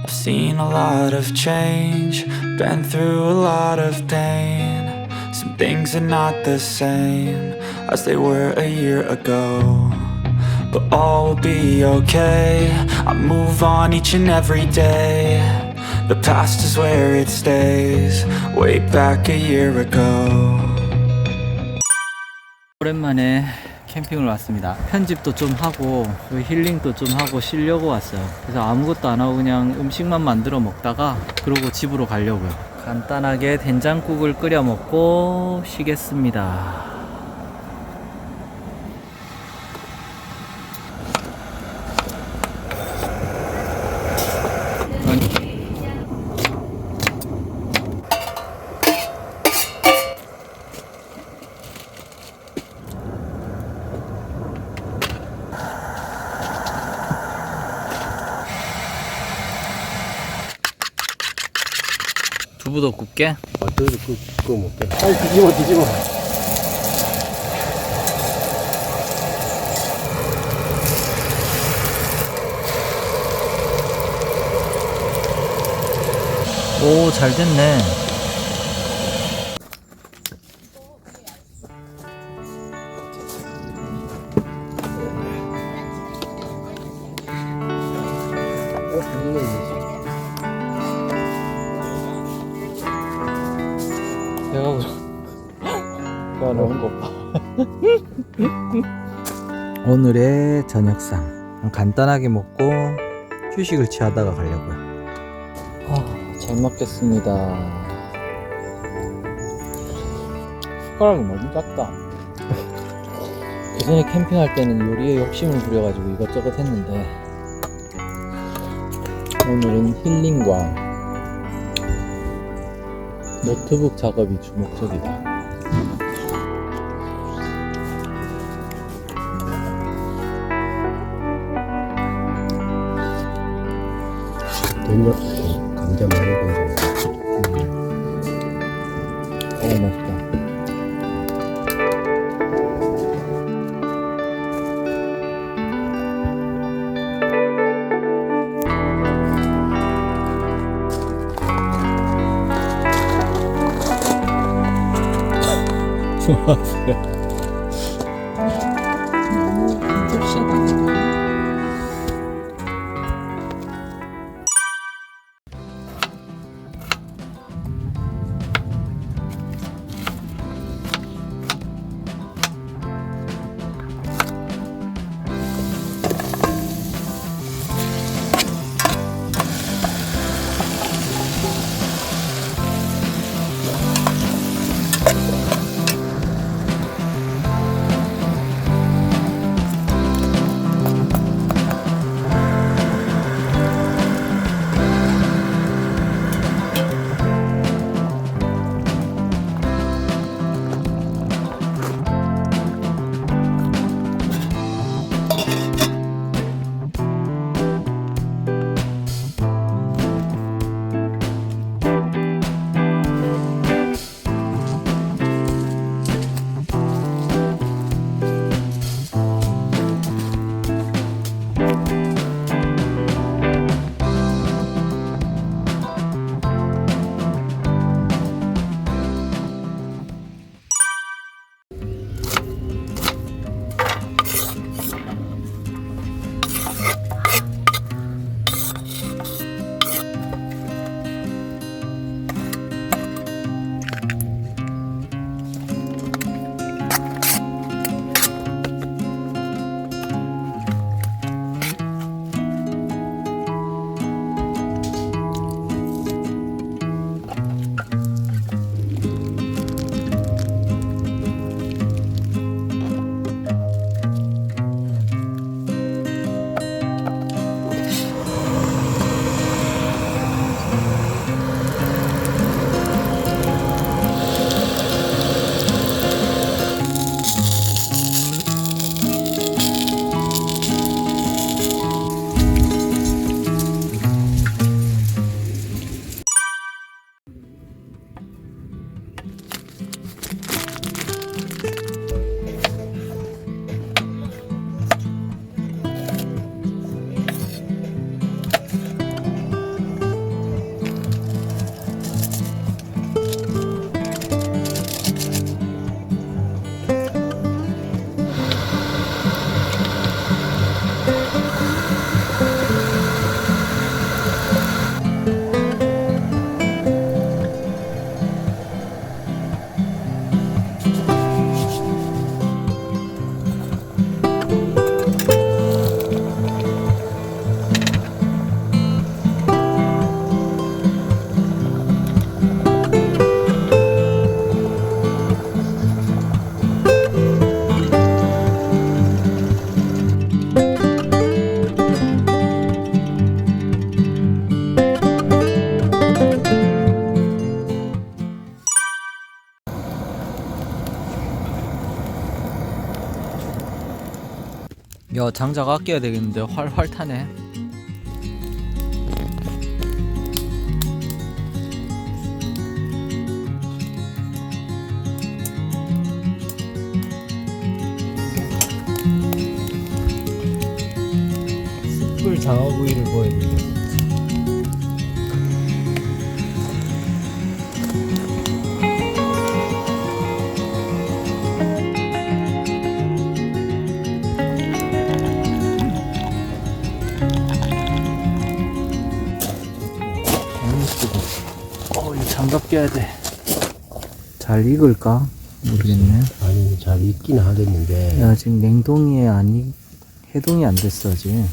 I've seen a lot of change, been through a lot of pain. Some things are not the same as they were a year ago, but all will be okay. I move on each and every day. The past is where it stays, way back a year ago. 오랜만에 캠핑을 왔습니다. 편집도 좀 하고 힐링도 좀 하고 쉬려고 왔어요. 그래서 아무것도 안 하고 그냥 음식만 만들어 먹다가 그러고 집으로 가려고요. 간단하게 된장국을 끓여 먹고 쉬겠습니다. 두부도 굽게? 그거 못해. 빨리 뒤집어. 오, 잘 됐네. 내가 넣은 거 봐. 오늘의 저녁상 간단하게 먹고 휴식을 취하다가 가려고요. 잘 먹겠습니다. 숟가락이 너무 작다. 그 전에 캠핑할 때는 요리에 욕심을 부려가지고 이것저것 했는데 오늘은 힐링과 노트북 작업이 주목적이다. 된장, 감자 많이 건져. 맛있다. 이거 장작 아껴야 되겠는데 활활 타네. 숯불 장어구이를 보여드리겠습니다. 이거 장갑 껴야 돼. 잘 익을까? 모르겠네. 아니, 잘 익긴 하겠는데. 야, 지금 냉동이 아니, 해동이 안 됐어, 아직.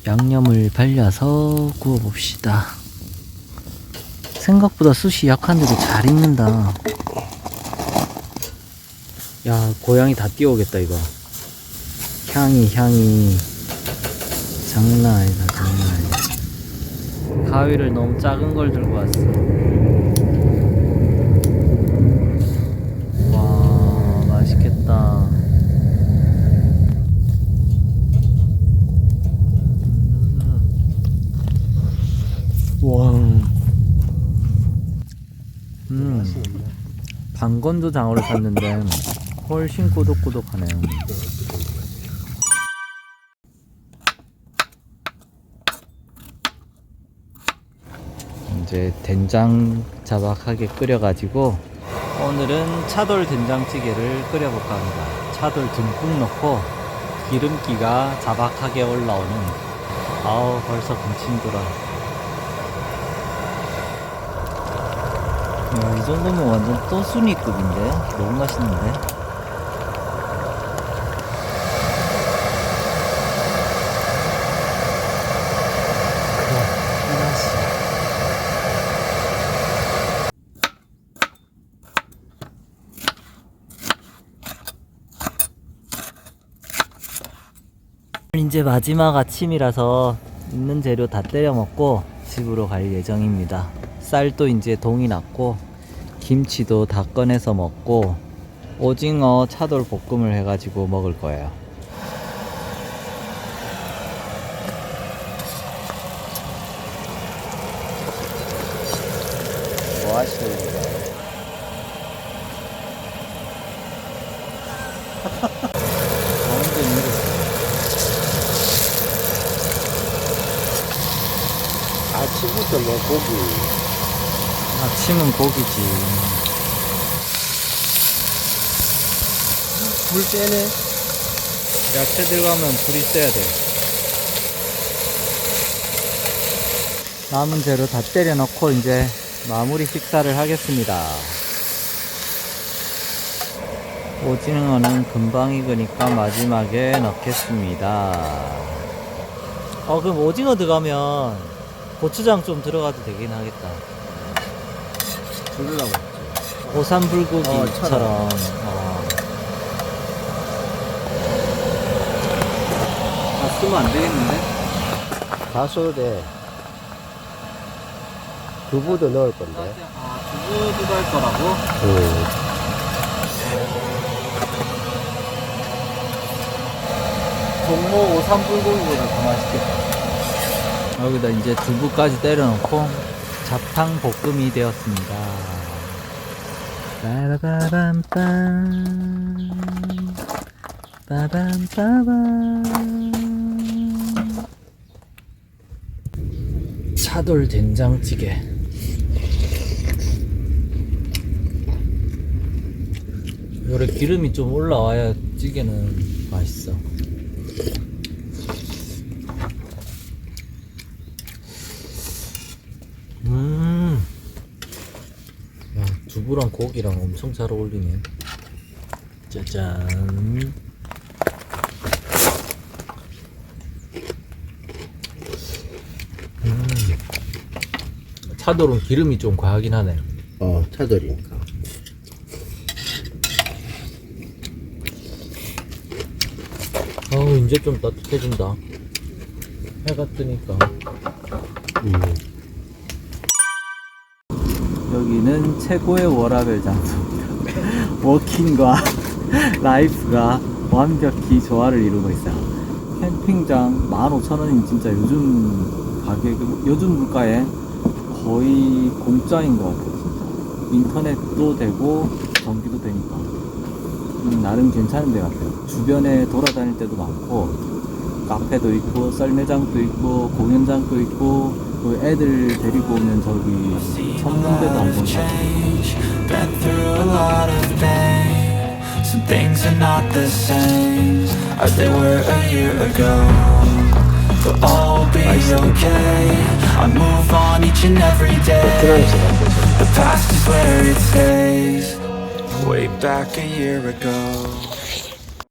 양념을 발라서 구워봅시다. 생각보다 숯이 약한데도 잘 익는다. 야, 고양이 다 뛰어오겠다, 이거. 향이 장난 아니다, 장난 아니다. 가위를 너무 작은 걸 들고 왔어. 와, 맛있겠다. 와. 방건조 장어를 샀는데 훨씬 꼬독꼬독하네요. 이제 된장 자박하게 끓여가지고 오늘은 차돌 된장찌개를 끓여볼까 합니다. 차돌 듬뿍 넣고 기름기가 자박하게 올라오는, 아우 벌써 군침 돌아. 이 정도면 완전 또순이급인데? 너무 맛있는데? 이제 마지막 아침이라서 있는 재료 다 때려 먹고 집으로 갈 예정입니다. 쌀도 이제 동이 났고 김치도 다 꺼내서 먹고 오징어 차돌 볶음을 해가지고 먹을 거예요. 뭐 하시는 거예요? 아침부터 뭐 고기. 아침은 고기지. 불 떼네. 야채 들어가면 불이 세야 돼. 남은 재료 다 때려 넣고 이제 마무리 식사를 하겠습니다. 오징어는 금방 익으니까 마지막에 넣겠습니다. 그럼 오징어 들어가면 고추장 좀 들어가도 되긴 하겠다. 불을 하고 오삼불고기처럼. 다 쓰면 안 되겠는데? 다 써도 돼. 두부도 넣을 건데. 두부도 할 거라고? 종목 오삼불고기보다 더 맛있겠다. 여기다 이제 두부까지 때려 넣고 자탕 볶음이 되었습니다. 빠바밤빰 빠밤빠밤. 차돌 된장찌개. 요래 기름이 좀 올라와야 찌개는 맛있어. 야, 두부랑 고기랑 엄청 잘 어울리네. 짜잔. 차돌은 기름이 좀 과하긴 하네. 차돌이니까. 이제 좀 따뜻해진다. 해가 뜨니까. 여기는 최고의 워라밸 장소입니다. 워킹과 라이프가 완벽히 조화를 이루고 있어요. 캠핑장 15,000원이면 진짜 요즘 가격, 요즘 물가에 거의 공짜인 것 같아요. 진짜 인터넷도 되고 전기도 되니까 나름 괜찮은 데 같아요. 주변에 돌아다닐 때도 많고 카페도 있고 썰매장도 있고 공연장도 있고 그 애들 데리고 오면 저기 천문대도 한번 Been through a lot of pain. Some things are not the same as they were a year ago, but all will be okay. I move on each and every day. The past is where it stays. Way back a year ago